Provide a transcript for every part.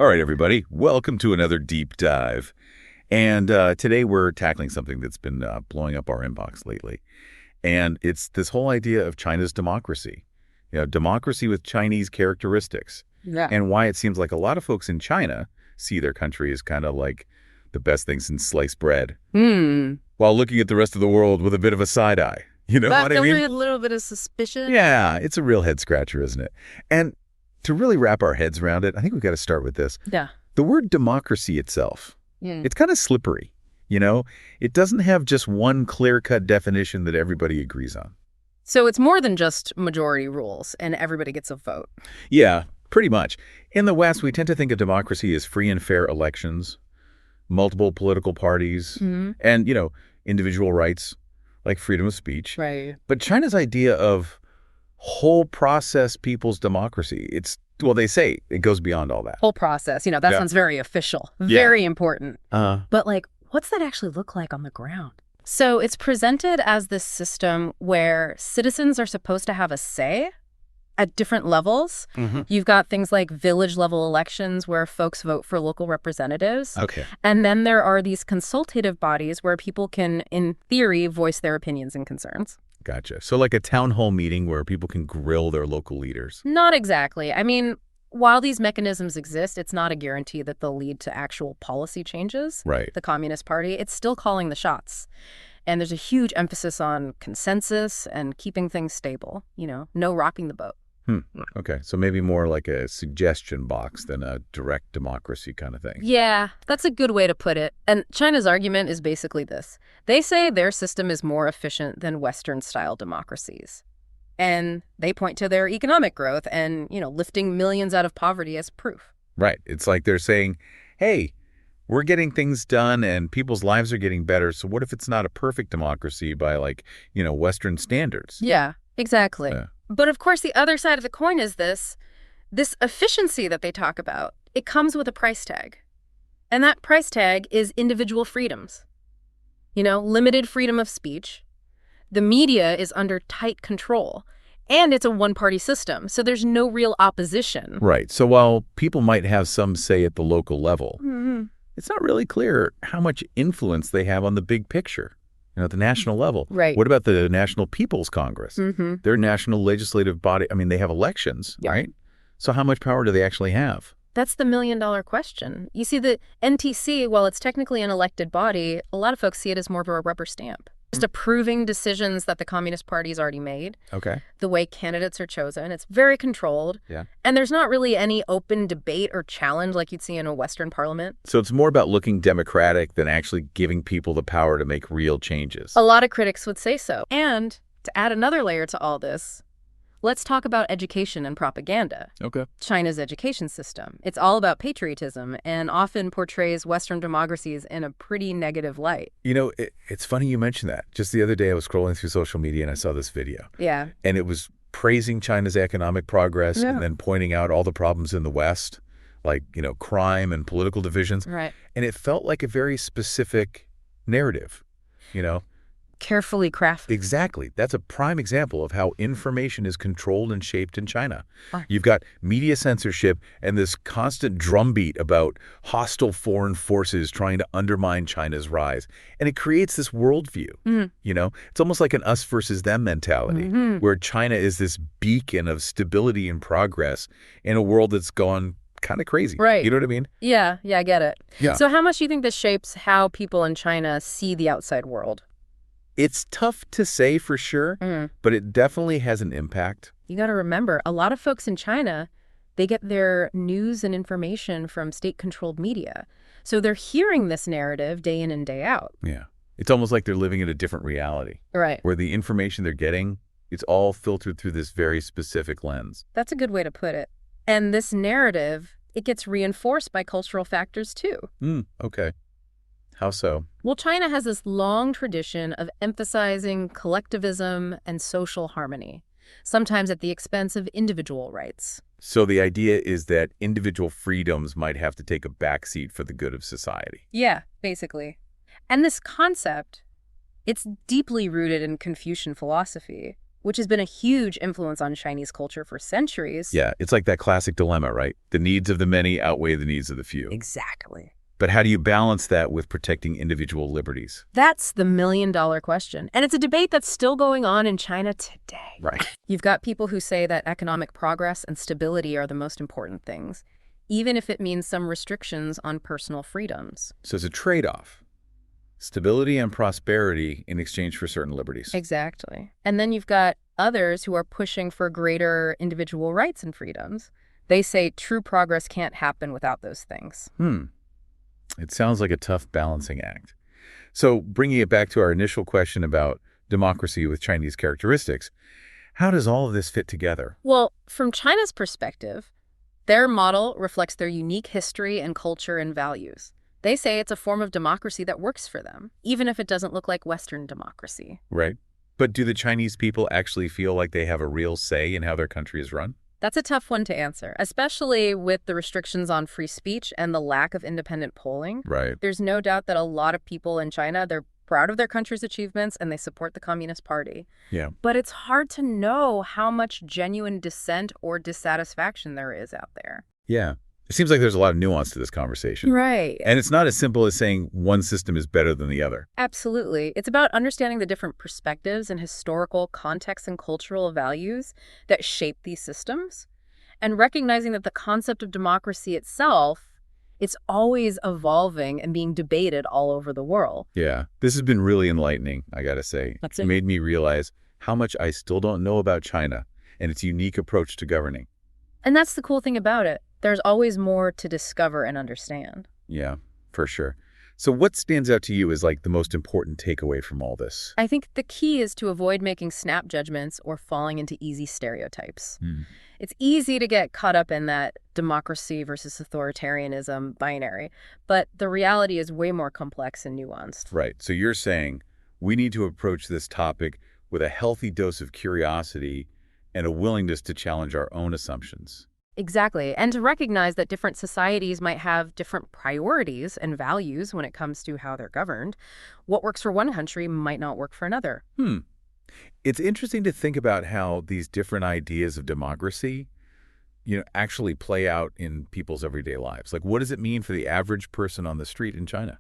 All right, everybody, welcome to another deep dive. And today we're tackling something that's been blowing up our inbox lately. And it's this whole idea of China's democracy, democracy with Chinese characteristics. Yeah. And why it seems like a lot of folks in China see their country as kind of like the best thing since sliced bread, while looking at the rest of the world with a bit of a side eye. You know what I mean? A little bit of suspicion. Yeah, it's a real head scratcher, isn't it? And to really wrap our heads around it, I think we've got to start with this. Yeah. The word democracy itself, it's kind of slippery, It doesn't have just one clear-cut definition that everybody agrees on. So it's more than just majority rules and everybody gets a vote. Yeah, pretty much. In the West, we tend to think of democracy as free and fair elections, multiple political parties, and, individual rights like freedom of speech. Right. But China's idea of whole process people's democracy, they say it goes beyond all that. Whole process, that sounds very official, very important. But what's that actually look like on the ground? So it's presented as this system where citizens are supposed to have a say at different levels. You've got things like village-level elections where folks vote for local representatives. Okay. And then there are these consultative bodies where people can, in theory, voice their opinions and concerns. Gotcha. So like a town hall meeting where people can grill their local leaders. Not exactly. I mean, while these mechanisms exist, it's not a guarantee that they'll lead to actual policy changes. Right. The Communist Party, it's still calling the shots. And there's a huge emphasis on consensus and keeping things stable, no rocking the boat. Okay, so maybe more like a suggestion box than a direct democracy kind of thing. Yeah, that's a good way to put it. And China's argument is basically this. They say their system is more efficient than Western-style democracies. And they point to their economic growth and, lifting millions out of poverty as proof. Right. It's like they're saying, hey, we're getting things done and people's lives are getting better. So what if it's not a perfect democracy by Western standards? Yeah, exactly. Yeah. But of course, the other side of the coin is this efficiency that they talk about. It comes with a price tag. And that price tag is individual freedoms. Limited freedom of speech. The media is under tight control. And it's a one-party system, so there's no real opposition. Right. So while people might have some say at the local level, it's not really clear how much influence they have on the big picture. At the national level. Right. What about the National People's Congress? Their national legislative body, they have elections, right? So how much power do they actually have? That's the million-dollar question. You see, the NTC, while it's technically an elected body, a lot of folks see it as more of a rubber stamp. Just approving decisions that the Communist Party's already made. Okay. The way candidates are chosen. It's very controlled. Yeah. And there's not really any open debate or challenge like you'd see in a Western parliament. So it's more about looking democratic than actually giving people the power to make real changes. A lot of critics would say so. And to add another layer to all this, let's talk about education and propaganda. Okay. China's education system. It's all about patriotism and often portrays Western democracies in a pretty negative light. It's funny you mentioned that. Just the other day I was scrolling through social media and I saw this video. Yeah. And it was praising China's economic progress and then pointing out all the problems in the West, like, crime and political divisions. Right. And it felt like a very specific narrative, Carefully crafted. Exactly. That's a prime example of how information is controlled and shaped in China. Right. You've got media censorship and this constant drumbeat about hostile foreign forces trying to undermine China's rise. And it creates this worldview. It's almost like an us versus them mentality, where China is this beacon of stability and progress in a world that's gone kind of crazy. Right. You know what I mean? Yeah, I get it. Yeah. So how much do you think this shapes how people in China see the outside world? It's tough to say for sure, but it definitely has an impact. You got to remember, a lot of folks in China, they get their news and information from state-controlled media. So they're hearing this narrative day in and day out. Yeah. It's almost like they're living in a different reality. Right. Where the information they're getting, it's all filtered through this very specific lens. That's a good way to put it. And this narrative, it gets reinforced by cultural factors too. Okay. How so? Well, China has this long tradition of emphasizing collectivism and social harmony, sometimes at the expense of individual rights. So the idea is that individual freedoms might have to take a backseat for the good of society. Yeah, basically. And this concept, it's deeply rooted in Confucian philosophy. which has been a huge influence on Chinese culture for centuries. Yeah, it's like that classic dilemma, right? The needs of the many outweigh the needs of the few. Exactly. But how do you balance that with protecting individual liberties? That's the million-dollar question. And it's a debate that's still going on in China today. Right. You've got people who say that economic progress and stability are the most important things, even if it means some restrictions on personal freedoms. So it's a trade-off. Stability and prosperity in exchange for certain liberties. Exactly. And then you've got others who are pushing for greater individual rights and freedoms. They say true progress can't happen without those things. It sounds like a tough balancing act. So bringing it back to our initial question about democracy with Chinese characteristics, how does all of this fit together? Well, from China's perspective, their model reflects their unique history and culture and values. They say it's a form of democracy that works for them, even if it doesn't look like Western democracy. Right. But do the Chinese people actually feel like they have a real say in how their country is run? That's a tough one to answer, especially with the restrictions on free speech and the lack of independent polling. Right. There's no doubt that a lot of people in China, they're proud of their country's achievements and they support the Communist Party. Yeah. But it's hard to know how much genuine dissent or dissatisfaction there is out there. Yeah. It seems like there's a lot of nuance to this conversation. Right. And it's not as simple as saying one system is better than the other. Absolutely. It's about understanding the different perspectives and historical contexts and cultural values that shape these systems, and recognizing that the concept of democracy itself, it's always evolving and being debated all over the world. Yeah. This has been really enlightening, I gotta say. That's It it. made me realize how much I still don't know about China and its unique approach to governing. And that's the cool thing about it. There's always more to discover and understand. Yeah, for sure. So what stands out to you as like the most important takeaway from all this? I think the key is to avoid making snap judgments or falling into easy stereotypes. It's easy to get caught up in that democracy versus authoritarianism binary, but the reality is way more complex and nuanced. Right. So you're saying we need to approach this topic with a healthy dose of curiosity and a willingness to challenge our own assumptions. Exactly. And to recognize that different societies might have different priorities and values when it comes to how they're governed. What works for one country might not work for another. It's interesting to think about how these different ideas of democracy, actually play out in people's everyday lives. Like, what does it mean for the average person on the street in China?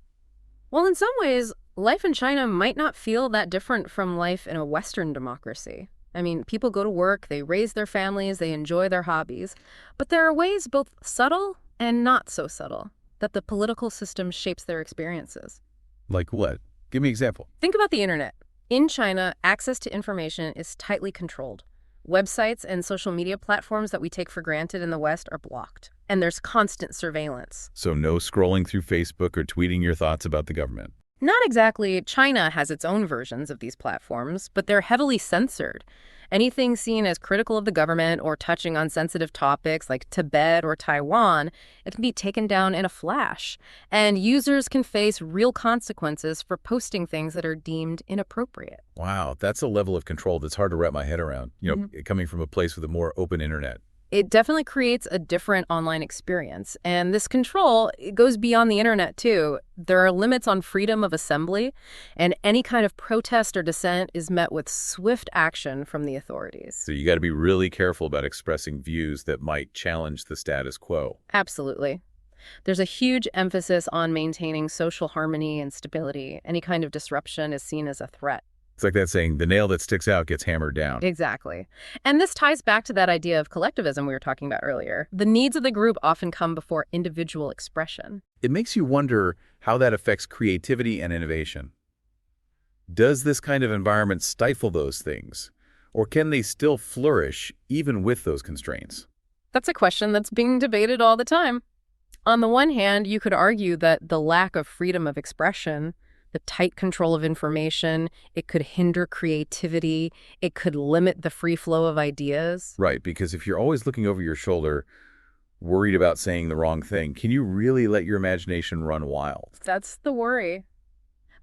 Well, in some ways, life in China might not feel that different from life in a Western democracy. I mean, people go to work, they raise their families, they enjoy their hobbies. But there are ways both subtle and not so subtle that the political system shapes their experiences. Like what? Give me an example. Think about the internet. In China, access to information is tightly controlled. Websites and social media platforms that we take for granted in the West are blocked. And there's constant surveillance. So no scrolling through Facebook or tweeting your thoughts about the government. Not exactly. China has its own versions of these platforms, but they're heavily censored. Anything seen as critical of the government or touching on sensitive topics like Tibet or Taiwan, it can be taken down in a flash. And users can face real consequences for posting things that are deemed inappropriate. Wow, that's a level of control that's hard to wrap my head around, coming from a place with a more open internet. It definitely creates a different online experience. And this control, it goes beyond the internet, too. There are limits on freedom of assembly, and any kind of protest or dissent is met with swift action from the authorities. So you got to be really careful about expressing views that might challenge the status quo. Absolutely. There's a huge emphasis on maintaining social harmony and stability. Any kind of disruption is seen as a threat. It's like that saying, the nail that sticks out gets hammered down. Exactly. And this ties back to that idea of collectivism we were talking about earlier. The needs of the group often come before individual expression. It makes you wonder how that affects creativity and innovation. Does this kind of environment stifle those things? Or can they still flourish even with those constraints? That's a question that's being debated all the time. On the one hand, you could argue that the lack of freedom of expression, the tight control of information, it could hinder creativity, it could limit the free flow of ideas. Right, because if you're always looking over your shoulder, worried about saying the wrong thing, can you really let your imagination run wild? That's the worry.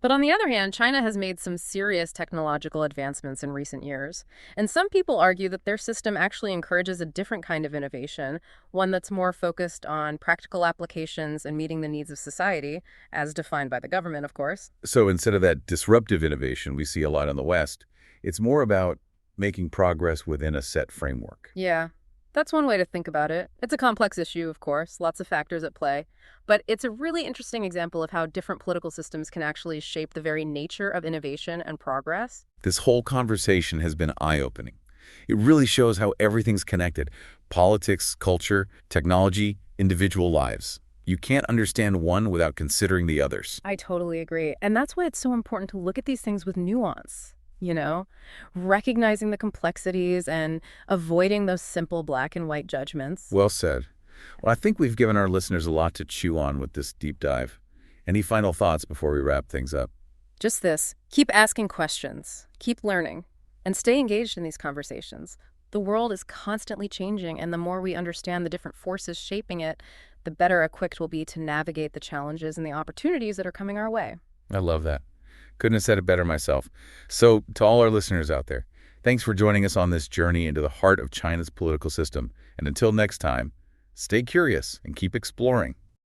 But on the other hand, China has made some serious technological advancements in recent years. And some people argue that their system actually encourages a different kind of innovation, one that's more focused on practical applications and meeting the needs of society, as defined by the government, of course. So instead of that disruptive innovation we see a lot in the West, it's more about making progress within a set framework. Yeah, that's one way to think about it. It's a complex issue, of course, lots of factors at play. But it's a really interesting example of how different political systems can actually shape the very nature of innovation and progress. This whole conversation has been eye-opening. It really shows how everything's connected. Politics, culture, technology, individual lives. You can't understand one without considering the others. I totally agree. And that's why it's so important to look at these things with nuance, recognizing the complexities and avoiding those simple black and white judgments. Well said. Well, I think we've given our listeners a lot to chew on with this deep dive. Any final thoughts before we wrap things up? Just this. Keep asking questions. Keep learning. And stay engaged in these conversations. The world is constantly changing, and the more we understand the different forces shaping it, the better equipped we'll be to navigate the challenges and the opportunities that are coming our way. I love that. Couldn't have said it better myself. So, to all our listeners out there, thanks for joining us on this journey into the heart of China's political system. And until next time, stay curious and keep exploring.